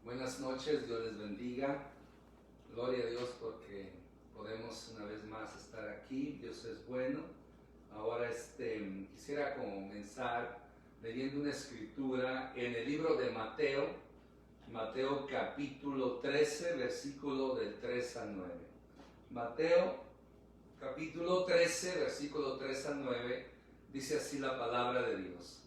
Buenas noches, Dios les bendiga. Gloria a Dios porque podemos una vez más estar aquí. Dios es bueno. Ahora quisiera comenzar leyendo una escritura en el libro de Mateo, Mateo capítulo 13, versículo del 3 al 9. Mateo capítulo 13, versículo 3 al 9, dice así la palabra de Dios.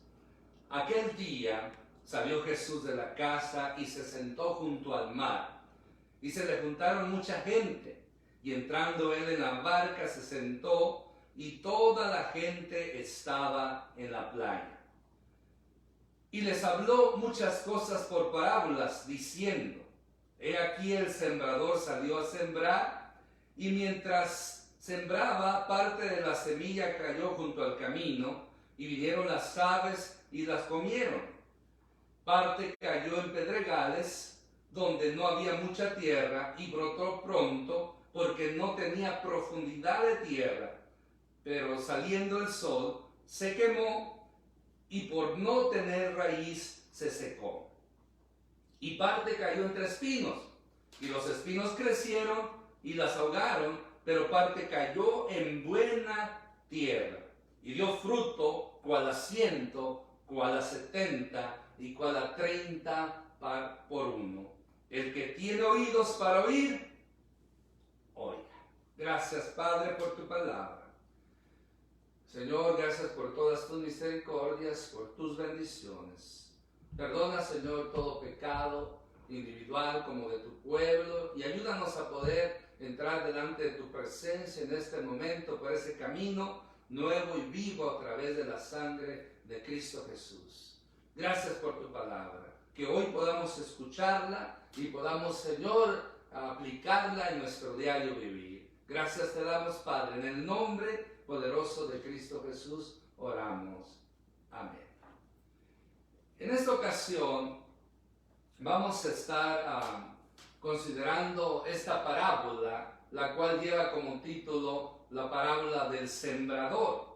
Aquel día salió Jesús de la casa y se sentó junto al mar, y se le juntaron mucha gente, y entrando él en la barca se sentó, y toda la gente estaba en la playa. Y les habló muchas cosas por parábolas, diciendo: He aquí el sembrador salió a sembrar, y mientras sembraba, parte de la semilla cayó junto al camino, y vinieron las aves y las comieron. Parte cayó en pedregales, donde no había mucha tierra, y brotó pronto, porque no tenía profundidad de tierra. Pero saliendo el sol, se quemó, y por no tener raíz, se secó. Y parte cayó entre espinos, y los espinos crecieron y las ahogaron, pero parte cayó en buena tierra, y dio fruto, cual a 100, cual a 70, y cual a 30 por uno. El que tiene oídos para oír, oiga. Gracias, Padre, por tu palabra. Señor, gracias por todas tus misericordias, por tus bendiciones. Perdona, Señor, todo pecado individual como de tu pueblo, y ayúdanos a poder entrar delante de tu presencia en este momento por ese camino nuevo y vivo a través de la sangre de Cristo Jesús. Gracias por tu palabra, que hoy podamos escucharla y podamos, Señor, aplicarla en nuestro diario vivir. Gracias te damos, Padre, en el nombre poderoso de Cristo Jesús oramos. Amén. En esta ocasión vamos a estar considerando esta parábola, la cual lleva como título la parábola del sembrador.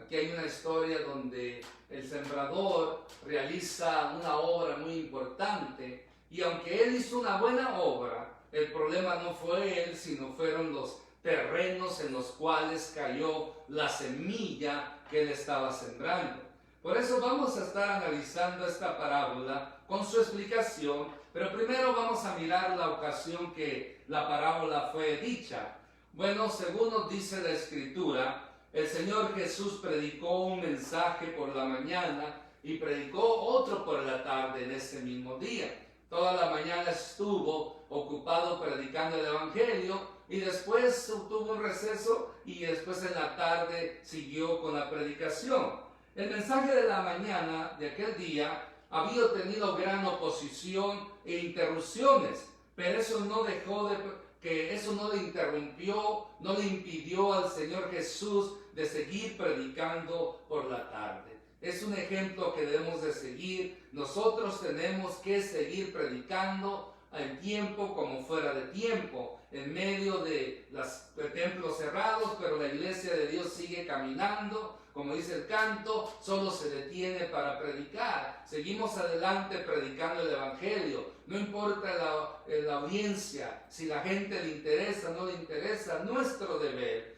Aquí hay una historia donde el sembrador realiza una obra muy importante, y aunque él hizo una buena obra, el problema no fue él, sino fueron los terrenos en los cuales cayó la semilla que él estaba sembrando. Por eso vamos a estar analizando esta parábola con su explicación, pero primero vamos a mirar la ocasión que la parábola fue dicha. Bueno, según nos dice la Escritura, el Señor Jesús predicó un mensaje por la mañana y predicó otro por la tarde en ese mismo día. Toda la mañana estuvo ocupado predicando el Evangelio, y después tuvo un receso, y después en la tarde siguió con la predicación. El mensaje de la mañana de aquel día había tenido gran oposición e interrupciones, pero eso no le interrumpió, no le impidió al Señor Jesús de seguir predicando por la tarde. Es un ejemplo que debemos de seguir. Nosotros tenemos que seguir predicando en tiempo como fuera de tiempo, en medio de los templos cerrados, pero la iglesia de Dios sigue caminando. Como dice el canto, solo se detiene para predicar. Seguimos adelante predicando el Evangelio. No importa la audiencia, si la gente le interesa o no le interesa, nuestro deber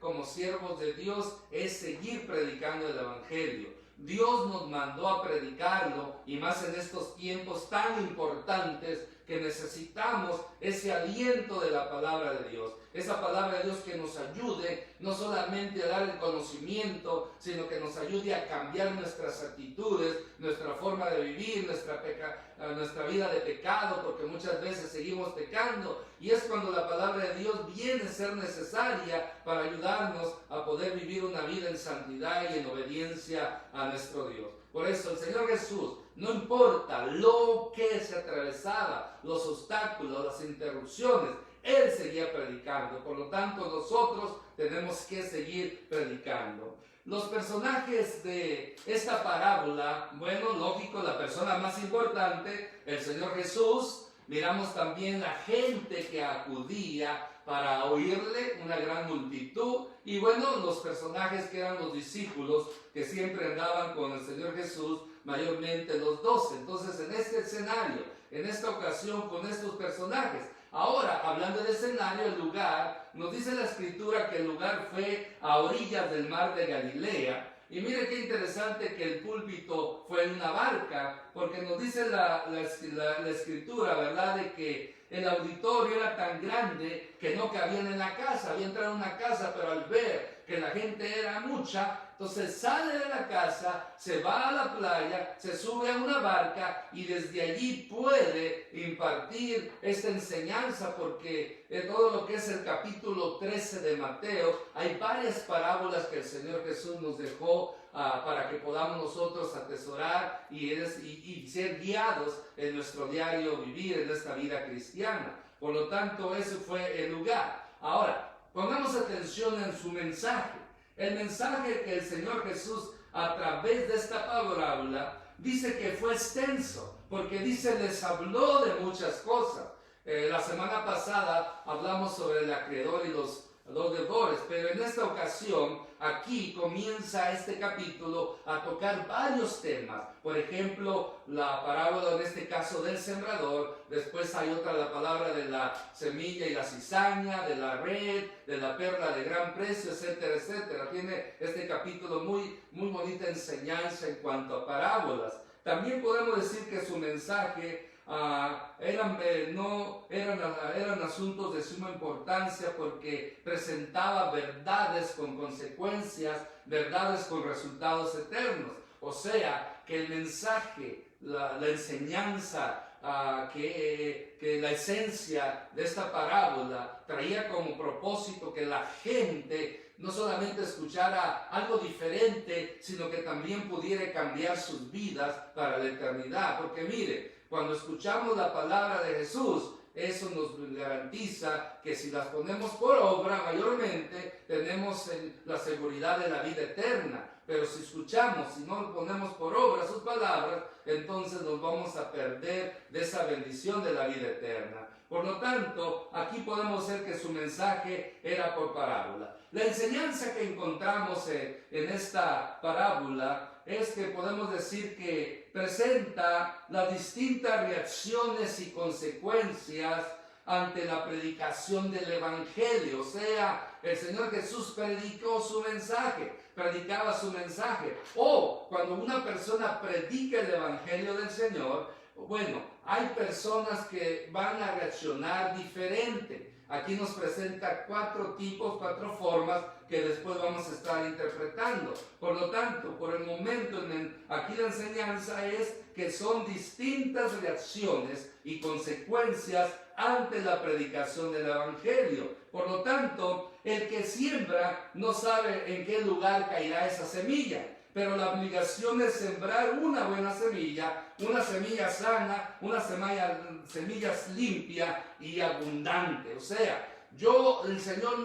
como siervos de Dios es seguir predicando el Evangelio. Dios nos mandó a predicarlo, y más en estos tiempos tan importantes que necesitamos ese aliento de la palabra de Dios. Esa palabra de Dios que nos ayude no solamente a dar el conocimiento, sino que nos ayude a cambiar nuestras actitudes, nuestra forma de vivir, nuestra vida de pecado, porque muchas veces seguimos pecando, y es cuando la palabra de Dios viene a ser necesaria para ayudarnos a poder vivir una vida en santidad y en obediencia a nuestro Dios. Por eso el Señor Jesús, no importa lo que se atravesaba, los obstáculos, las interrupciones, Él seguía predicando. Por lo tanto, nosotros tenemos que seguir predicando. Los personajes de esta parábola, bueno, lógico, la persona más importante, el Señor Jesús. Miramos también la gente que acudía para oírle, una gran multitud. Y bueno, los personajes que eran los discípulos, que siempre andaban con el Señor Jesús, mayormente los 12. Entonces, en este escenario, en esta ocasión, con estos personajes. Ahora, hablando de escenario, el lugar, nos dice la Escritura que el lugar fue a orillas del mar de Galilea. Y mire qué interesante que el púlpito fue en una barca, porque nos dice la Escritura, ¿verdad?, de que el auditorio era tan grande que no cabían en la casa. Había entrado en una casa, pero al ver que la gente era mucha, entonces sale de la casa, se va a la playa, se sube a una barca y desde allí puede impartir esta enseñanza, porque en todo lo que es el capítulo 13 de Mateo hay varias parábolas que el Señor Jesús nos dejó para que podamos nosotros atesorar y ser guiados en nuestro diario vivir, en esta vida cristiana. Por lo tanto, ese fue el lugar. Ahora, pongamos atención en su mensaje. El mensaje que el Señor Jesús, a través de esta parábola, dice que fue extenso, porque dice, les habló de muchas cosas. La semana pasada hablamos sobre el acreedor y los deudores, pero en esta ocasión, aquí comienza este capítulo a tocar varios temas. Por ejemplo, la parábola en este caso del sembrador. Después hay otra, la palabra de la semilla y la cizaña, de la red, de la perla de gran precio, etcétera, etcétera. Tiene este capítulo muy bonita enseñanza en cuanto a parábolas. También podemos decir que su mensaje eran asuntos de suma importancia, porque presentaba verdades con consecuencias, verdades con resultados eternos. O sea, que el mensaje, la enseñanza, que la esencia de esta parábola traía como propósito que la gente no solamente escuchara algo diferente, sino que también pudiera cambiar sus vidas para la eternidad. Porque mire, cuando escuchamos la palabra de Jesús, eso nos garantiza que si las ponemos por obra, mayormente tenemos la seguridad de la vida eterna. Pero si escuchamos, si no ponemos por obra sus palabras, entonces nos vamos a perder de esa bendición de la vida eterna. Por lo tanto, aquí podemos ver que su mensaje era por parábola. La enseñanza que encontramos en esta parábola es que podemos decir que presenta las distintas reacciones y consecuencias ante la predicación del Evangelio. O sea, el Señor Jesús predicaba su mensaje. O cuando una persona predica el Evangelio del Señor, bueno, hay personas que van a reaccionar diferente. Aquí nos presenta 4 formas que después vamos a estar interpretando. Por lo tanto, por el momento, aquí la enseñanza es que son distintas reacciones y consecuencias ante la predicación del Evangelio. Por lo tanto, el que siembra no sabe en qué lugar caerá esa semilla. Pero la obligación es sembrar una buena semilla, una semilla sana, una semilla limpia y abundante. O sea, el Señor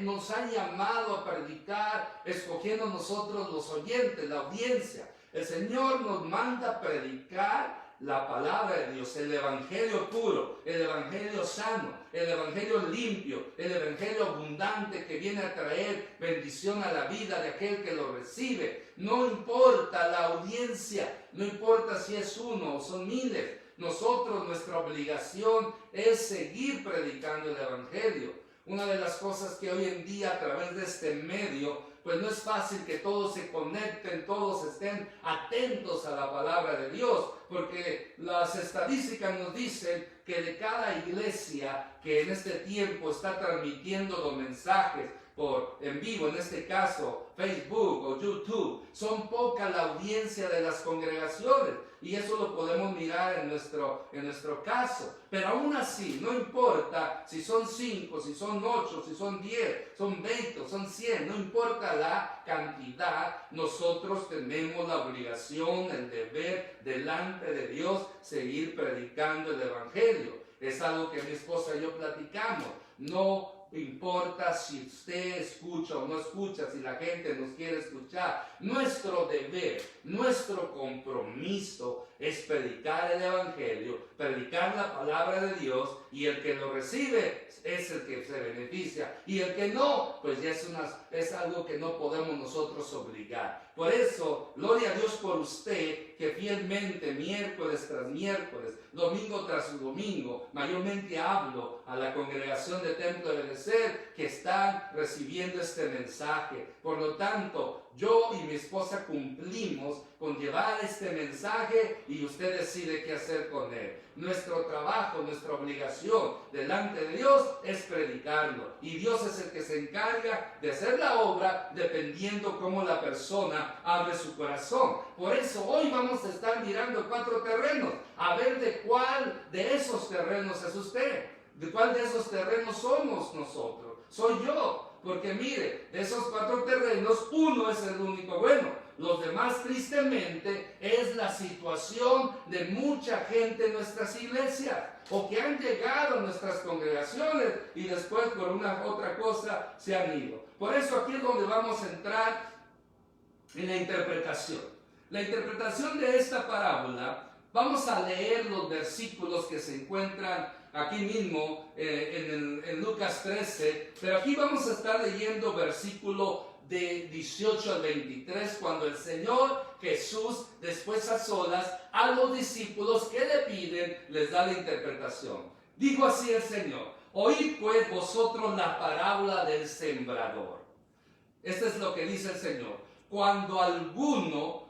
nos ha llamado a predicar, escogiendo nosotros los oyentes, la audiencia. El Señor nos manda a predicar la palabra de Dios, el Evangelio puro, el Evangelio sano, el Evangelio limpio, el Evangelio abundante que viene a traer bendición a la vida de aquel que lo recibe. No importa la audiencia, no importa si es uno o son miles. Nuestra obligación es seguir predicando el Evangelio. Una de las cosas que hoy en día, a través de este medio, pues no es fácil que todos se conecten, todos estén atentos a la palabra de Dios, porque las estadísticas nos dicen que de cada iglesia que en este tiempo está transmitiendo los mensajes en vivo, en este caso Facebook o YouTube, son poca la audiencia de las congregaciones, y eso lo podemos mirar en nuestro caso. Pero aún así, no importa si son 5, si son 8, si son 10, son 20, son 100, no importa la cantidad, nosotros tenemos la obligación, el deber delante de Dios, seguir predicando el Evangelio. Es algo que mi esposa y yo platicamos. No importa si usted escucha o no escucha, si la gente nos quiere escuchar. Nuestro deber, nuestro compromiso es predicar el Evangelio, predicar la palabra de Dios, y el que lo recibe es el que se beneficia, y el que no, pues ya es algo que no podemos nosotros obligar. Por eso, gloria a Dios por usted, que fielmente, miércoles tras miércoles, domingo tras domingo, mayormente hablo a la congregación de Templo de Benecer, que están recibiendo este mensaje. Por lo tanto, yo y mi esposa cumplimos con llevar este mensaje, y usted decide qué hacer con él. Nuestro trabajo, nuestra obligación delante de Dios es predicarlo, y Dios es el que se encarga de hacer la obra dependiendo cómo la persona abre su corazón. Por eso hoy vamos a estar mirando 4 terrenos, a ver de cuál de esos terrenos es usted, de cuál de esos terrenos somos nosotros, soy yo. Porque mire, de esos 4 terrenos, uno es el único bueno. Los demás, tristemente, es la situación de mucha gente en nuestras iglesias, o que han llegado a nuestras congregaciones y después por una otra cosa se han ido. Por eso aquí es donde vamos a entrar en la interpretación. La interpretación de esta parábola, vamos a leer los versículos que se encuentran aquí mismo en Lucas 13, pero aquí vamos a estar leyendo versículo de 18 al 23, cuando el Señor Jesús, después a solas, a los discípulos que le piden, les da la interpretación. Dijo así el Señor: oíd pues vosotros la parábola del sembrador. Esto es lo que dice el Señor. Cuando alguno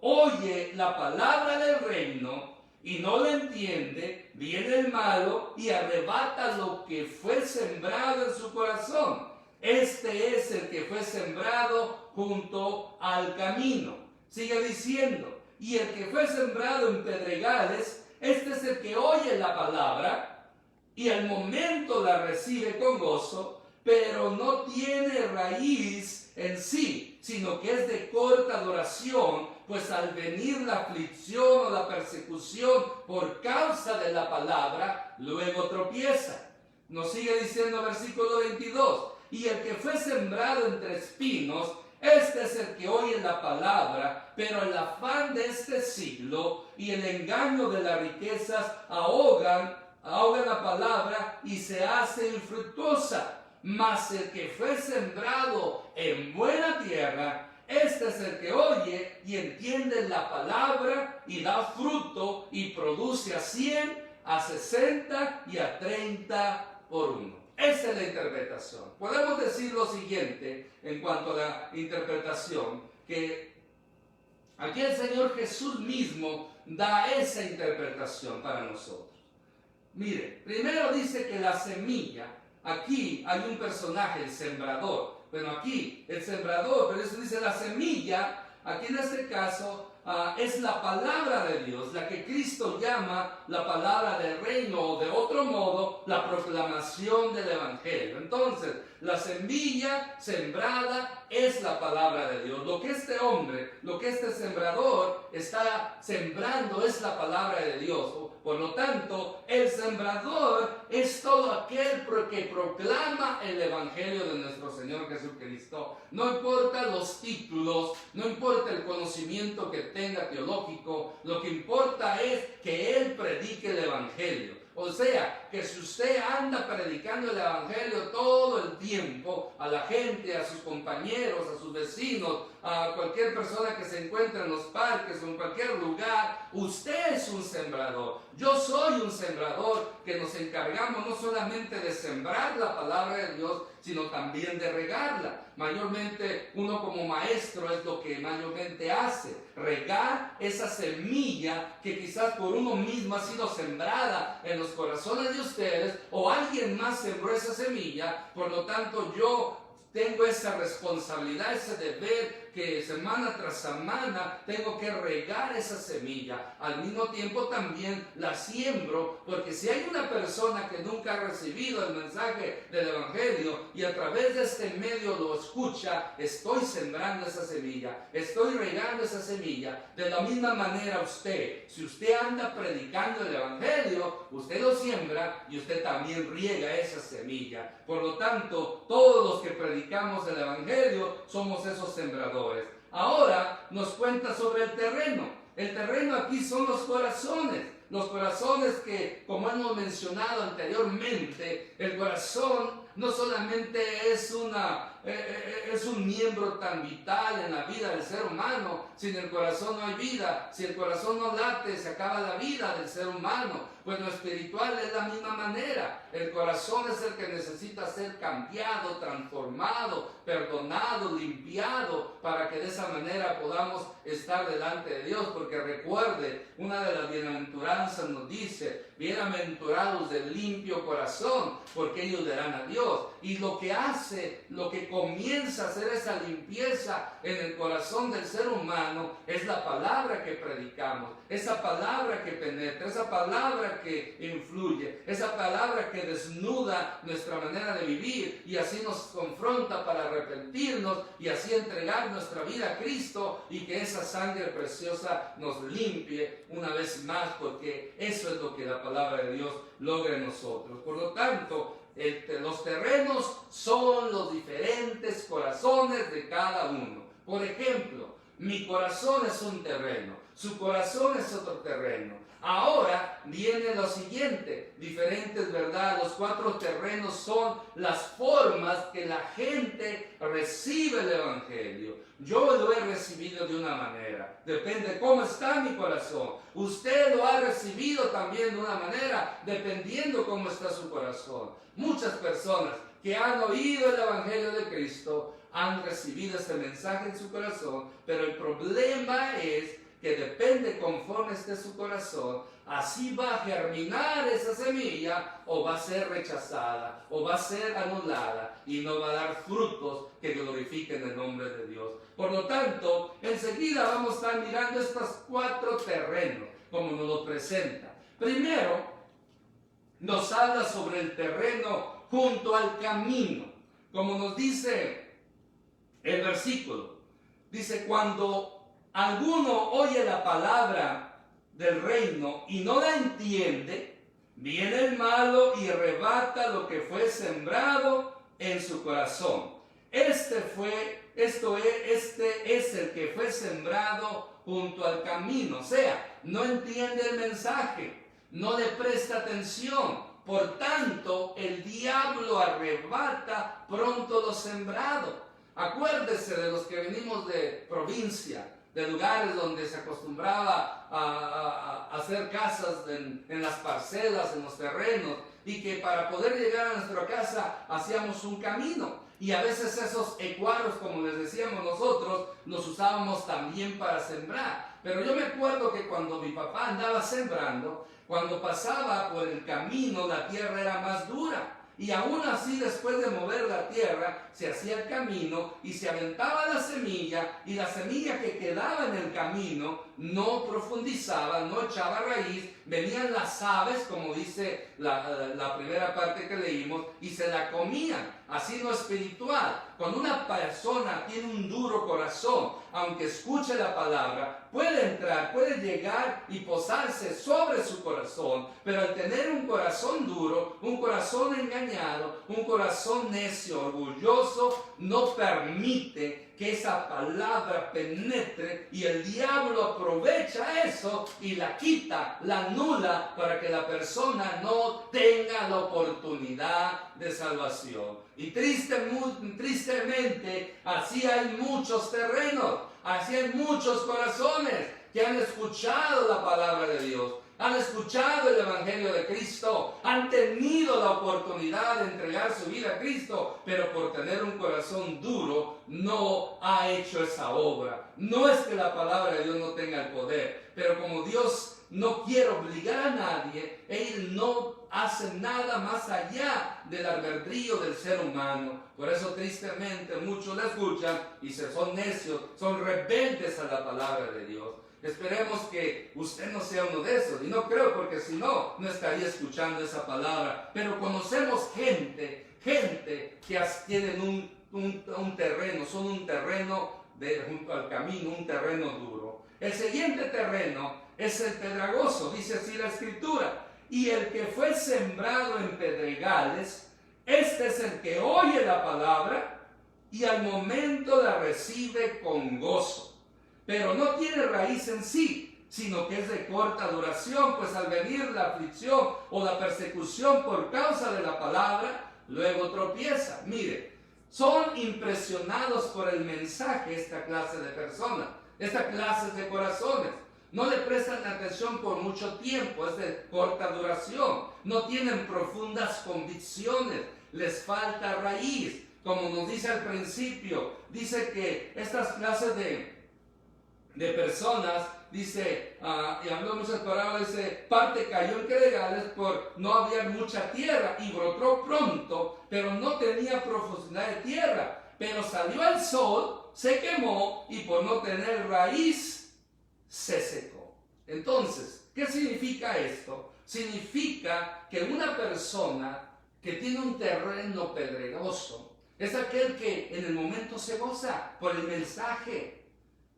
oye la palabra del reino y no lo entiende, viene el malo y arrebata lo que fue sembrado en su corazón. Este es el que fue sembrado junto al camino. Sigue diciendo: y el que fue sembrado en pedregales, este es el que oye la palabra y al momento la recibe con gozo, pero no tiene raíz en sí, sino que es de corta duración, pues al venir la aflicción o la persecución por causa de la palabra, luego tropieza. Nos sigue diciendo versículo 22: y el que fue sembrado entre espinos, este es el que oye la palabra, pero el afán de este siglo y el engaño de las riquezas ahogan la palabra y se hace infructuosa. Mas el que fue sembrado en buena tierra, este es el que oye y entiende la palabra y da fruto y produce a 100, a 60 y a 30 por uno. Esa es la interpretación. Podemos decir lo siguiente en cuanto a la interpretación, que aquí el Señor Jesús mismo da esa interpretación para nosotros. Mire, primero dice que la semilla, aquí hay un personaje, el sembrador. Bueno, aquí el sembrador, pero eso dice la semilla, aquí en este caso es la palabra de Dios, la que Cristo llama la palabra del reino, o de otro modo, la proclamación del Evangelio. Entonces, la semilla sembrada es la palabra de Dios. Lo que este hombre, lo que este sembrador está sembrando es la palabra de Dios. Por lo tanto, el sembrador es todo aquel que proclama el Evangelio de nuestro Señor Jesucristo. No importa los títulos, no importa el conocimiento que tenga teológico, lo que importa es que Él predique el Evangelio. O sea, que si usted anda predicando el Evangelio todo el tiempo a la gente, a sus compañeros, a sus vecinos, a cualquier persona que se encuentre en los parques o en cualquier lugar, usted es un sembrador. Yo soy un sembrador que nos encargamos no solamente de sembrar la palabra de Dios, sino también de regarla. Mayormente uno como maestro es lo que mayormente hace, regar esa semilla que quizás por uno mismo ha sido sembrada en los corazones de ustedes, o alguien más sembró esa semilla. Por lo tanto, yo tengo esa responsabilidad, ese deber, que semana tras semana tengo que regar esa semilla. Al mismo tiempo también la siembro, porque si hay una persona que nunca ha recibido el mensaje del Evangelio y a través de este medio lo escucha, estoy sembrando esa semilla, estoy regando esa semilla. De la misma manera usted, si usted anda predicando el Evangelio, usted lo siembra y usted también riega esa semilla. Por lo tanto, todos los que predicamos el Evangelio somos esos sembradores. Ahora nos cuenta sobre el terreno. El terreno aquí son los corazones. Los corazones que, como hemos mencionado anteriormente, el corazón no solamente es un miembro tan vital en la vida del ser humano. Sin el corazón no hay vida. Si el corazón no late, se acaba la vida del ser humano. Pues lo espiritual es la misma manera. El corazón es el que necesita ser cambiado, transformado, perdonado, limpiado, para que de esa manera podamos estar delante de Dios. Porque recuerde, una de las bienaventuranzas nos dice: bienaventurados del limpio corazón, porque ellos verán a Dios. Y lo que comienza a hacer esa limpieza en el corazón del ser humano es la palabra que predicamos, esa palabra que penetra, esa palabra que influye, esa palabra que desnuda nuestra manera de vivir y así nos confronta para arrepentirnos y así entregar nuestra vida a Cristo, y que esa sangre preciosa nos limpie una vez más, porque eso es lo que la palabra de Dios logra en nosotros. Por lo tanto, los terrenos son los diferentes corazones de cada uno. Por ejemplo, mi corazón es un terreno, su corazón es otro terreno. Ahora viene lo siguiente, diferentes, ¿verdad? Los 4 terrenos son las formas que la gente recibe el Evangelio. Yo lo he recibido de una manera, depende cómo está mi corazón. Usted lo ha recibido también de una manera, dependiendo cómo está su corazón. Muchas personas que han oído el Evangelio de Cristo han recibido este mensaje en su corazón, pero el problema es que depende conforme esté su corazón, así va a germinar esa semilla, o va a ser rechazada, o va a ser anulada, y no va a dar frutos que glorifiquen el nombre de Dios. Por lo tanto, enseguida vamos a estar mirando estos 4 terrenos, como nos lo presenta. Primero, nos habla sobre el terreno junto al camino, como nos dice el versículo. Dice: cuando alguno oye la palabra del reino y no la entiende, viene el malo y arrebata lo que fue sembrado en su corazón. Este es el que fue sembrado junto al camino. O sea, no entiende el mensaje, no le presta atención. Por tanto, el diablo arrebata pronto lo sembrado. Acuérdese de los que venimos de provincia, de lugares donde se acostumbraba a hacer casas en las parcelas, en los terrenos, y que para poder llegar a nuestra casa hacíamos un camino. Y a veces esos ecuaros, como les decíamos nosotros, los usábamos también para sembrar. Pero yo me acuerdo que cuando mi papá andaba sembrando, cuando pasaba por el camino, la tierra era más dura. Y aún así, después de mover la tierra, se hacía el camino y se aventaba la semilla, y la semilla que quedaba en el camino no profundizaba, no echaba raíz. Venían las aves, como dice la primera parte que leímos, y se la comían. Así lo espiritual. Cuando una persona tiene un duro corazón, aunque escuche la palabra, puede entrar, puede llegar y posarse sobre su corazón, pero al tener un corazón duro, un corazón engañado, un corazón necio, orgulloso, no permite que esa palabra penetre, y el diablo aprovecha eso y la quita, la anula, para que la persona no tenga la oportunidad de salvación. Y tristemente, así hay muchos terrenos, así hay muchos corazones que han escuchado la palabra de Dios, han escuchado el Evangelio de Cristo, han tenido la oportunidad de entregar su vida a Cristo, pero por tener un corazón duro no ha hecho esa obra. No es que la palabra de Dios no tenga el poder, pero como Dios no quiere obligar a nadie, Él no hace nada más allá del albedrío del ser humano. Por eso tristemente muchos la escuchan y son necios, son rebeldes a la palabra de Dios. Esperemos que usted no sea uno de esos, y no creo, porque si no, no estaría escuchando esa palabra. Pero conocemos gente que tienen un terreno, son un terreno junto al camino, un terreno duro. El siguiente terreno es el pedregoso, dice así la Escritura. Y el que fue sembrado en pedregales, este es el que oye la palabra y al momento la recibe con gozo, pero no tiene raíz en sí, sino que es de corta duración, pues al venir la aflicción o la persecución por causa de la palabra, luego tropieza. Mire, son impresionados por el mensaje esta clase de personas, esta clase de corazones. No le prestan atención por mucho tiempo, es de corta duración. No tienen profundas convicciones, les falta raíz. Como nos dice al principio, dice que estas clases de personas, dice, y habló muchas parábolas, dice, parte cayó en pedregales por no haber mucha tierra y brotó pronto, pero no tenía profundidad de tierra. Pero salió el sol, se quemó y por no tener raíz, se secó. Entonces, ¿qué significa esto? Significa que una persona que tiene un terreno pedregoso es aquel que en el momento se goza por el mensaje.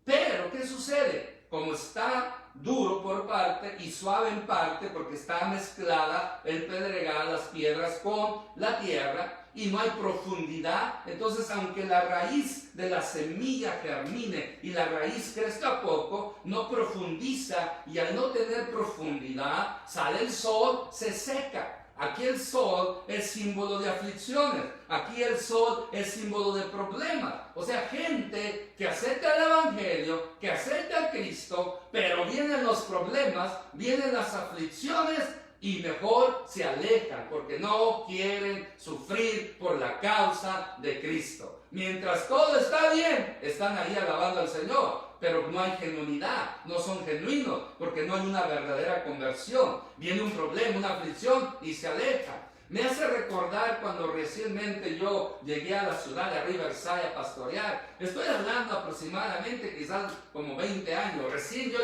Pero, ¿qué sucede? Como está duro por parte y suave en parte, porque está mezclada el pedregal, las piedras con la tierra, y no hay profundidad, entonces aunque la raíz de la semilla germine y la raíz crezca poco, no profundiza, y al no tener profundidad, sale el sol, se seca. Aquí el sol es símbolo de aflicciones. Aquí el sol es símbolo de problemas. O sea, gente que acepta el Evangelio, que acepta a Cristo, pero vienen los problemas, vienen las aflicciones y mejor se alejan porque no quieren sufrir por la causa de Cristo. Mientras todo está bien, están ahí alabando al Señor. Pero no hay genuinidad, no son genuinos, porque no hay una verdadera conversión. Viene un problema, una aflicción y se aleja. Me hace recordar cuando recientemente yo llegué a la ciudad de Riverside a pastorear. Estoy hablando aproximadamente quizás como 20 años. Recién yo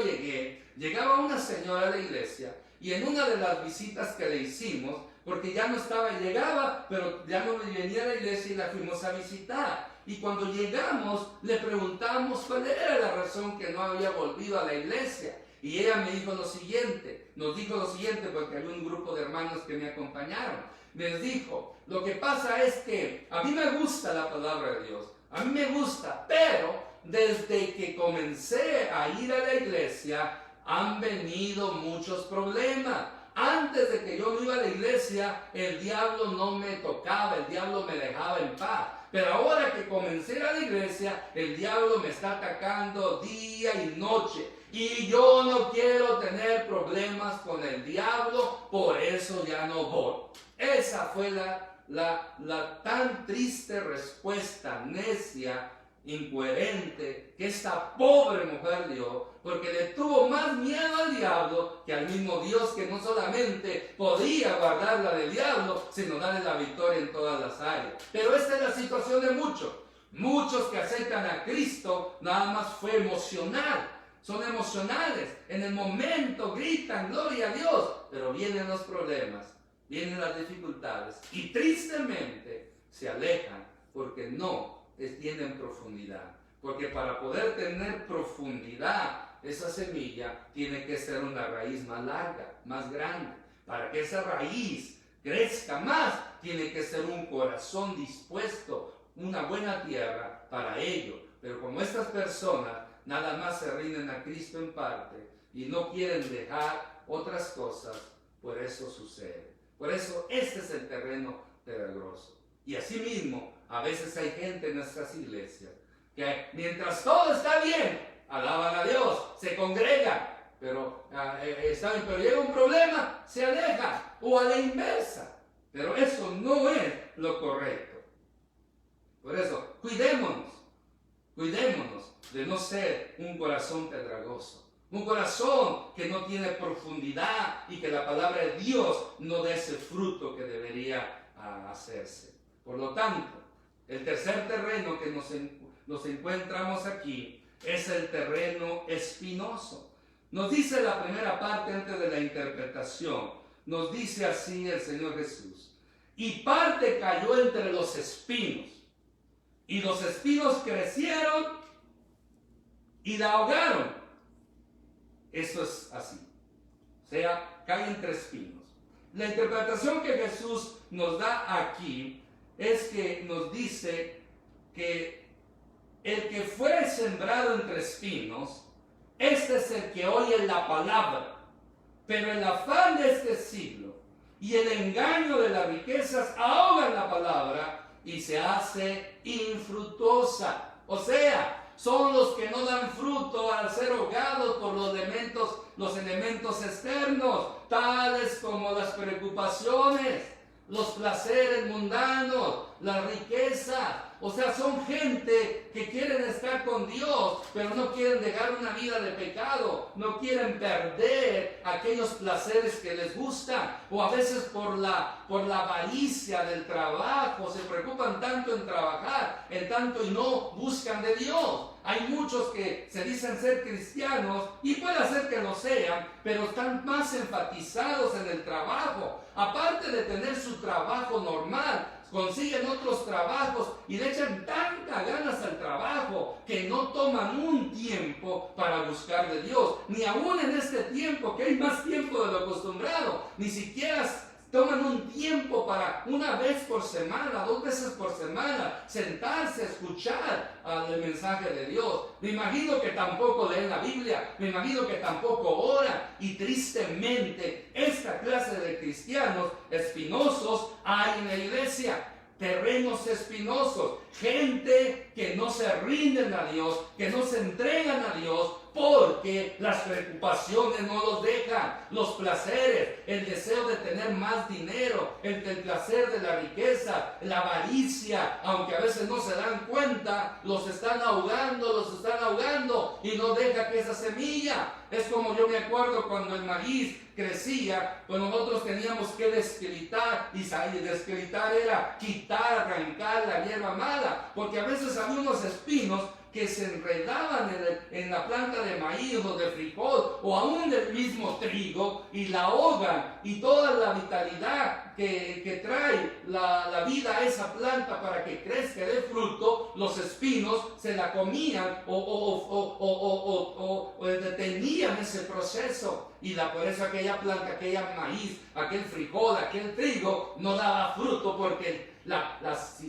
llegaba una señora de la iglesia y en una de las visitas que le hicimos, porque ya no estaba, llegaba, pero ya no venía a la iglesia y la fuimos a visitar. Y cuando llegamos, le preguntamos cuál era la razón que no había volvido a la iglesia. Y ella me dijo lo siguiente, nos dijo lo siguiente, porque había un grupo de hermanos que me acompañaron. Les dijo, lo que pasa es que a mí me gusta la palabra de Dios, a mí me gusta, pero desde que comencé a ir a la iglesia, han venido muchos problemas. Antes de que yo no iba a la iglesia, el diablo no me tocaba, el diablo me dejaba en paz. Pero ahora que comencé a la iglesia, el diablo me está atacando día y noche. Y yo no quiero tener problemas con el diablo, por eso ya no voy. Esa fue la tan triste respuesta, necia, incoherente, que esta pobre mujer dio, porque le tuvo más miedo al diablo que al mismo Dios, que no solamente podía guardarla del diablo, sino darle la victoria en todas las áreas. Pero esta es la situación de muchos que aceptan a Cristo, nada más fue emocional, son emocionales, en el momento gritan gloria a Dios, pero vienen los problemas, vienen las dificultades y tristemente se alejan porque no tienen profundidad. Porque para poder tener profundidad, esa semilla tiene que ser una raíz más larga, más grande. Para que esa raíz crezca más, tiene que ser un corazón dispuesto, una buena tierra para ello. Pero como estas personas nada más se rinden a Cristo en parte y no quieren dejar otras cosas, por eso sucede. Por eso este es el terreno peligroso. Y asimismo, a veces hay gente en nuestras iglesias que mientras todo está bien, alaban a Dios, se congregan, pero llega un problema, se alejan, o a la inversa. Pero eso no es lo correcto. Por eso, cuidémonos de no ser un corazón pedregoso, un corazón que no tiene profundidad y que la palabra de Dios no dé ese fruto que debería hacerse. Por lo tanto, el tercer terreno que nos encontramos aquí es el terreno espinoso. Nos dice la primera parte antes de la interpretación, nos dice así el Señor Jesús: y parte cayó entre los espinos, y los espinos crecieron y la ahogaron. Eso es así, o sea, cae entre espinos. La interpretación que Jesús nos da aquí es que nos dice que el que fue sembrado entre espinos Este es el que oye la palabra, pero el afán de este siglo y el engaño de las riquezas ahogan la palabra y se hace infructuosa. O sea, son los que no dan fruto al ser ahogados por los elementos externos, tales como las preocupaciones, los placeres mundanos, la riqueza. O sea, son gente que quieren estar con Dios, pero no quieren dejar una vida de pecado, no quieren perder aquellos placeres que les gustan, o a veces por la avaricia del trabajo, se preocupan tanto en trabajar, en tanto y no buscan de Dios. Hay muchos que se dicen ser cristianos, y puede ser que lo sean, pero están más enfatizados en el trabajo. Aparte de tener su trabajo normal, consiguen otros trabajos y le echan tantas ganas al trabajo que no toman un tiempo para buscar de Dios. Ni aún en este tiempo, que hay más tiempo de lo acostumbrado, ni siquiera toman un tiempo para una vez por semana, 2 veces por semana, sentarse a escuchar el mensaje de Dios. Me imagino que tampoco leen la Biblia, me imagino que tampoco oran, y tristemente esta clase de cristianos espinosos hay en la iglesia. Terrenos espinosos, gente que no se rinden a Dios, que no se entregan a Dios, porque las preocupaciones no los dejan, los placeres, el deseo de tener más dinero, el placer de la riqueza, la avaricia, aunque a veces no se dan cuenta, los están ahogando y no deja que esa semilla. Es como yo me acuerdo cuando el maíz crecía, pues nosotros teníamos que descritar, y descritar era quitar, arrancar la hierba mala, porque a veces había unos espinos que se enredaban en la planta de maíz o de frijol o aún del mismo trigo y la ahogan, y toda la vitalidad que trae la vida a esa planta para que crezca y dé fruto, los espinos se la comían o detenían ese proceso, y por eso aquella planta, aquella maíz, aquel frijol, aquel trigo no daba fruto porque las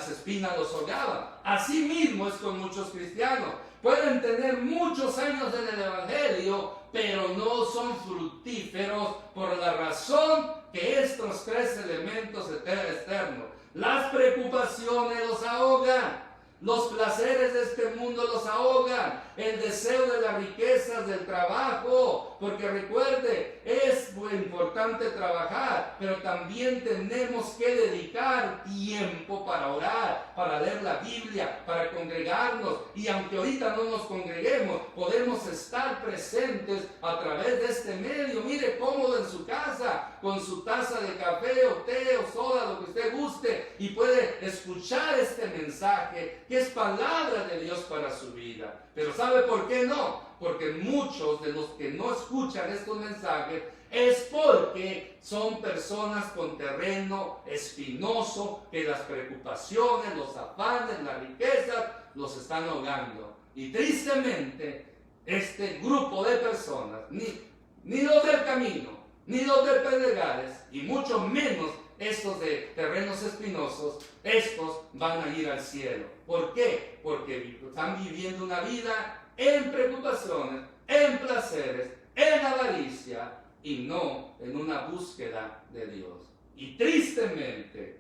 espinas los ahogaban. Así mismo es con muchos cristianos. Pueden tener muchos años en el Evangelio, pero no son fructíferos por la razón que estos 3 elementos externos, las preocupaciones los ahogan, los placeres de este mundo los ahogan, el deseo de las riquezas del trabajo, porque recuerde, es muy importante trabajar, pero también tenemos que dedicar tiempo para orar, para leer la Biblia, para congregarnos, y aunque ahorita no nos congreguemos, podemos estar presentes a través de este medio. Mire, cómodo en su casa, con su taza de café o té o soda, lo que usted guste, y puede escuchar este mensaje que es palabra de Dios para su vida. Pero ¿sabe por qué no? Porque muchos de los que no escuchan estos mensajes es porque son personas con terreno espinoso, que las preocupaciones, los afanes, las riquezas los están ahogando. Y tristemente este grupo de personas, ni los del camino, ni los de pedregales, y mucho menos estos de terrenos espinosos, estos van a ir al cielo. ¿Por qué? Porque están viviendo una vida en preocupaciones, en placeres, en avaricia, y no en una búsqueda de Dios. Y tristemente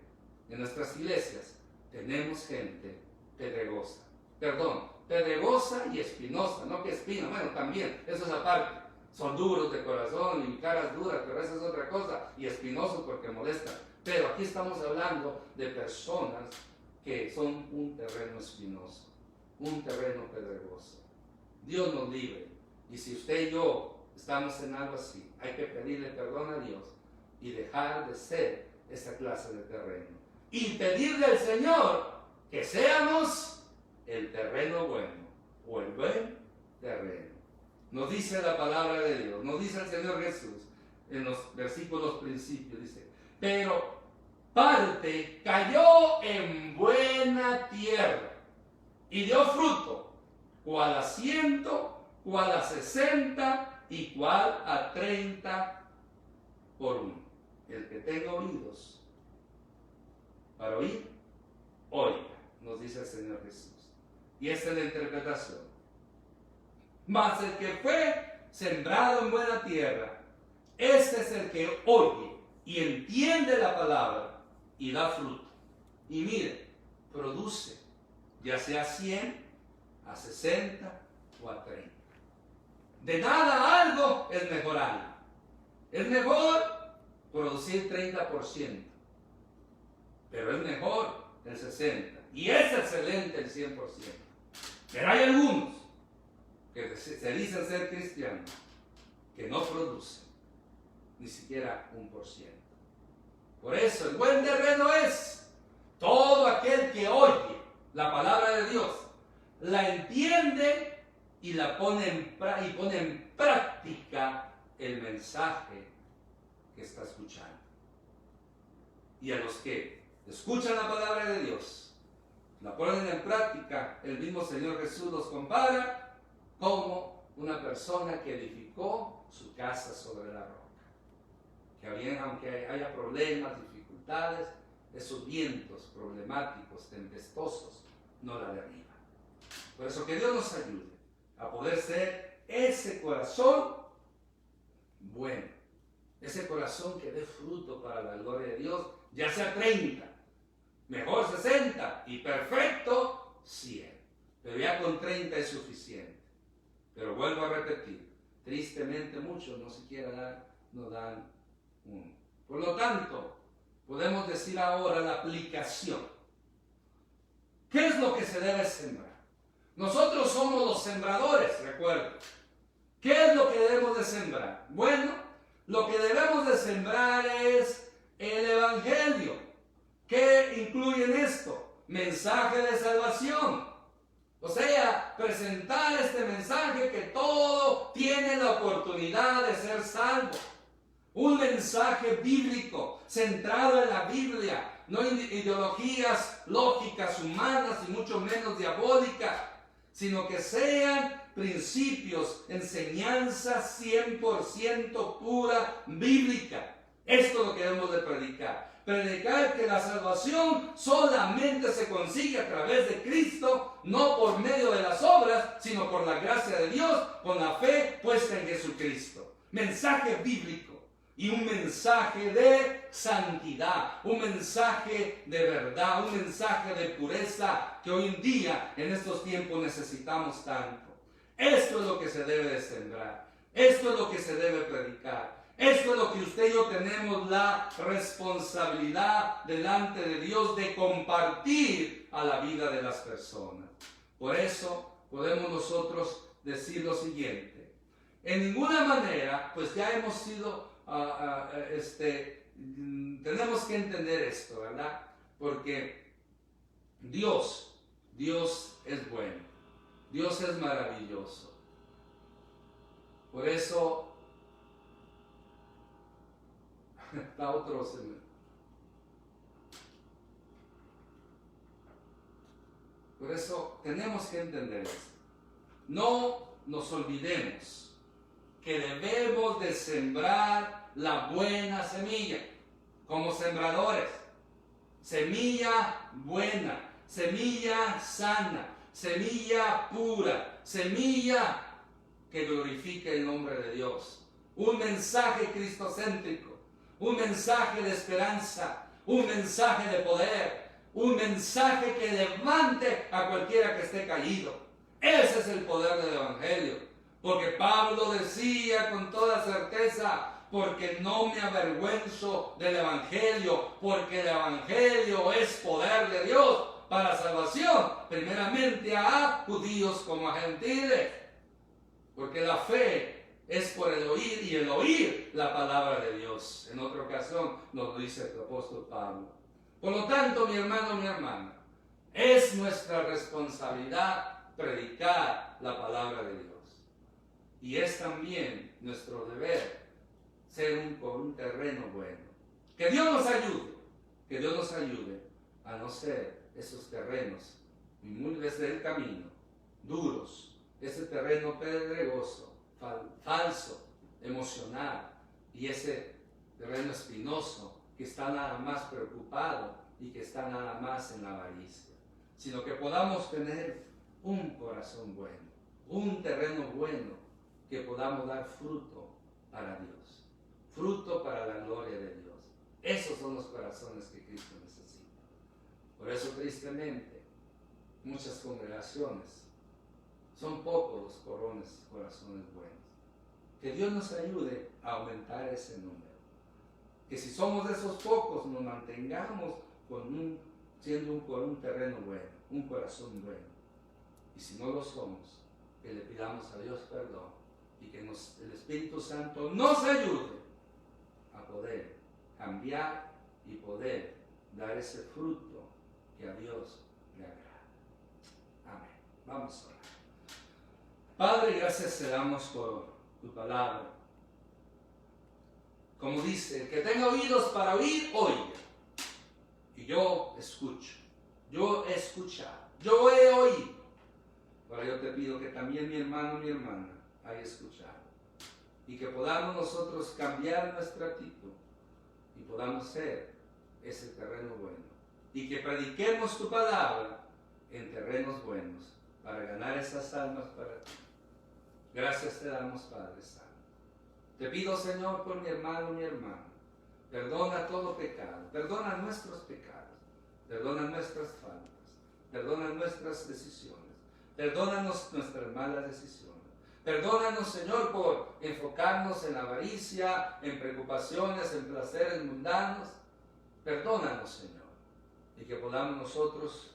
en nuestras iglesias tenemos gente pedregosa y espinosa, no que espina, bueno, también, eso es aparte. Son duros de corazón y caras duras, pero eso es otra cosa, y espinosos porque molestan. Pero aquí estamos hablando de personas que son un terreno espinoso, un terreno pedregoso. Dios nos libre. Y si usted y yo estamos en algo así, hay que pedirle perdón a Dios y dejar de ser esa clase de terreno. Y pedirle al Señor que seamos el terreno bueno, o el buen terreno. Nos dice la palabra de Dios, nos dice el Señor Jesús en los versículos principios, dice: pero parte cayó en buena tierra y dio fruto, cual a 100, cual a 60 y cual a 30 por uno. El que tenga oídos para oír, oiga, nos dice el Señor Jesús. Y esta es la interpretación. Mas el que fue sembrado en buena tierra, este es el que oye y entiende la palabra y da fruto. Y mire, produce, ya sea 100, a 60 o a 30. De nada algo es mejor algo. Es mejor producir 30%, pero es mejor el 60%. Y es excelente el 100%. Pero hay algunos que se dicen ser cristianos que no producen ni siquiera 1%. Por eso el buen terreno es todo aquel que oye la palabra de Dios, la entiende y pone en práctica el mensaje que está escuchando. Y a los que escuchan la palabra de Dios, la ponen en práctica, el mismo Señor Jesús los compara como una persona que edificó su casa sobre la roca. Que aunque haya problemas, dificultades, esos vientos problemáticos, tempestuosos, no la derriban. Por eso que Dios nos ayude a poder ser ese corazón bueno, ese corazón que dé fruto para la gloria de Dios, ya sea 30, mejor 60 y perfecto 100. Pero ya con 30 es suficiente. Pero vuelvo a repetir, tristemente muchos no siquiera no dan uno. Por lo tanto, podemos decir ahora la aplicación. ¿Qué es lo que se debe sembrar? Nosotros somos los sembradores, recuerden. ¿Qué es lo que debemos de sembrar? Bueno, lo que debemos de sembrar es el Evangelio. ¿Qué incluye en esto? Mensaje de salvación. O sea, presentar este mensaje que todo tiene la oportunidad de ser salvo. Un mensaje bíblico, centrado en la Biblia, no en ideologías lógicas humanas y mucho menos diabólicas, sino que sean principios, enseñanza 100% pura bíblica. Esto es lo que debemos de predicar. Predicar que la salvación solamente se consigue a través de Cristo, no por medio de las obras, sino por la gracia de Dios, con la fe puesta en Jesucristo. Mensaje bíblico. Y un mensaje de santidad, un mensaje de verdad, un mensaje de pureza que hoy en día, en estos tiempos, necesitamos tanto. Esto es lo que se debe de sembrar, esto es lo que se debe predicar, esto es lo que usted y yo tenemos la responsabilidad delante de Dios de compartir a la vida de las personas. Por eso podemos nosotros decir lo siguiente: en ninguna manera, pues ya hemos sido... tenemos que entender esto, ¿verdad? Porque Dios es bueno, Dios es maravilloso. Por eso, está otro por eso tenemos que entender esto. No nos olvidemos que debemos de sembrar la buena semilla, como sembradores. Semilla buena, semilla sana, semilla pura, semilla que glorifique el nombre de Dios. Un mensaje cristocéntrico, un mensaje de esperanza, un mensaje de poder, un mensaje que levante a cualquiera que esté caído. Ese es el poder del Evangelio. Porque Pablo decía con toda certeza: porque no me avergüenzo del Evangelio, porque el Evangelio es poder de Dios para salvación, primeramente a judíos como a gentiles. Porque la fe es por el oír, y el oír la palabra de Dios. En otra ocasión nos lo dice el apóstol Pablo. Por lo tanto, mi hermano, mi hermana, es nuestra responsabilidad predicar la palabra de Dios. Y es también nuestro deber ser un terreno bueno. Que Dios nos ayude a no ser esos terrenos muy desde el camino, duros, ese terreno pedregoso, falso, emocional, y ese terreno espinoso que está nada más preocupado y que está nada más en la avaricia, sino que podamos tener un corazón bueno, un terreno bueno que podamos dar fruto para Dios, fruto para la gloria de Dios. Esos son los corazones que Cristo necesita. Por eso, tristemente, muchas congregaciones, son pocos los corazones buenos. Que Dios nos ayude a aumentar ese número. Que si somos de esos pocos, nos mantengamos siendo con un terreno bueno, un corazón bueno. Y si no lo somos, que le pidamos a Dios perdón y que el Espíritu Santo nos ayude a poder cambiar y poder dar ese fruto que a Dios le agrada. Amén. Vamos a orar. Padre, gracias te damos por tu palabra. Como dice, el que tenga oídos para oír, oiga. Y yo escucho, yo he escuchado, yo he oído. Ahora yo te pido que también mi hermano, mi hermana, haya escuchado. Y que podamos nosotros cambiar nuestra actitud y podamos ser ese terreno bueno. Y que prediquemos tu palabra en terrenos buenos para ganar esas almas para ti. Gracias te damos, Padre Santo. Te pido, Señor, por mi hermano, mi hermana. Perdona todo pecado, perdona nuestros pecados, perdona nuestras faltas, perdona nuestras decisiones, perdónanos nuestras malas decisiones. Perdónanos, Señor, por enfocarnos en la avaricia, en preocupaciones, en placeres mundanos. Perdónanos, Señor, y que podamos nosotros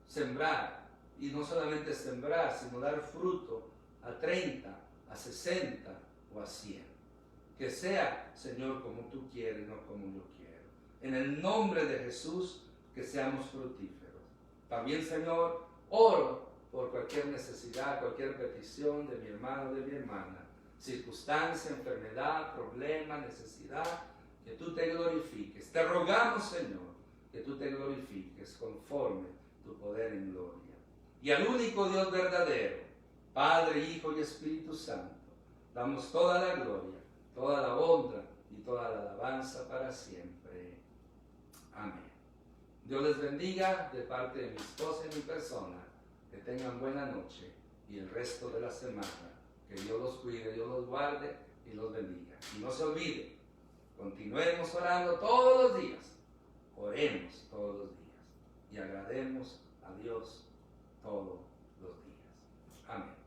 sembrar, y no solamente sembrar, sino dar fruto a 30, a 60 o a 100. Que sea, Señor, como tú quieres, no como yo quiero. En el nombre de Jesús, que seamos fructíferos. También, Señor, oro por cualquier necesidad, cualquier petición de mi hermano, de mi hermana, circunstancia, enfermedad, problema, necesidad, que tú te glorifiques. Te rogamos, Señor, que tú te glorifiques conforme tu poder en gloria. Y al único Dios verdadero, Padre, Hijo y Espíritu Santo, damos toda la gloria, toda la honra y toda la alabanza para siempre. Amén. Dios les bendiga de parte de mi esposa y mi persona. Que tengan buena noche y el resto de la semana. Que Dios los cuide, Dios los guarde y los bendiga. Y no se olviden, continuemos orando todos los días. Oremos todos los días y agrademos a Dios todos los días. Amén.